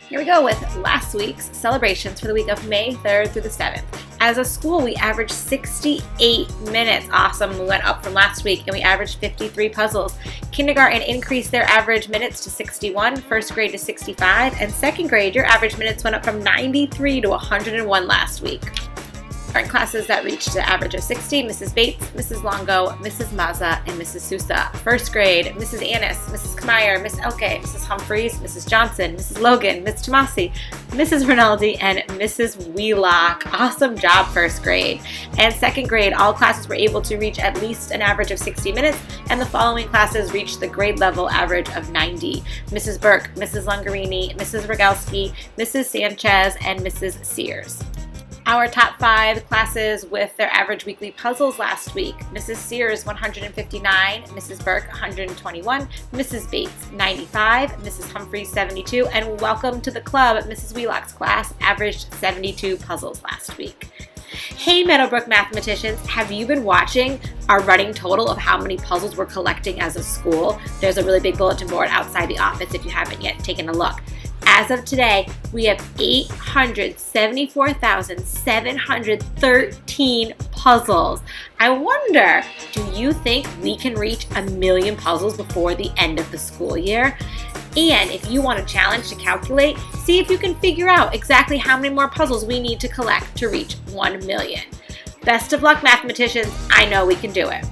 Here we go with last week's celebrations for the week of May 3rd through the 7th. As a school, we averaged 68 minutes. Awesome. We went up from last week and we averaged 53 puzzles. Kindergarten increased their average minutes to 61, first grade to 65, and second grade, your average minutes went up from 93 to 101 last week. Our classes that reached an average of 60, Mrs. Bates, Mrs. Longo, Mrs. Maza, and Mrs. Sousa. First grade, Mrs. Annis, Mrs. Kmeyer, Miss Elke, Mrs. Humphreys, Mrs. Johnson, Mrs. Logan, Miss Tomasi, Mrs. Rinaldi, and Mrs. Wheelock. Awesome job, first grade. And second grade, all classes were able to reach at least an average of 60 minutes, and the following classes reached the grade level average of 90. Mrs. Burke, Mrs. Longarini, Mrs. Rogalski, Mrs. Sanchez, and Mrs. Sears. Our top 5 classes with their average weekly puzzles last week. Mrs. Sears, 159, Mrs. Burke, 121, Mrs. Bates, 95, Mrs. Humphreys, 72, and welcome to the club, Mrs. Wheelock's class averaged 72 puzzles last week. Hey Meadowbrook mathematicians, have you been watching our running total of how many puzzles we're collecting as a school? There's a really big bulletin board outside the office if you haven't yet taken a look. As of today, we have 874,713 puzzles. I wonder, do you think we can reach 1,000,000 puzzles before the end of the school year? And if you want a challenge to calculate, see if you can figure out exactly how many more puzzles we need to collect to reach 1,000,000. Best of luck, mathematicians. I know we can do it.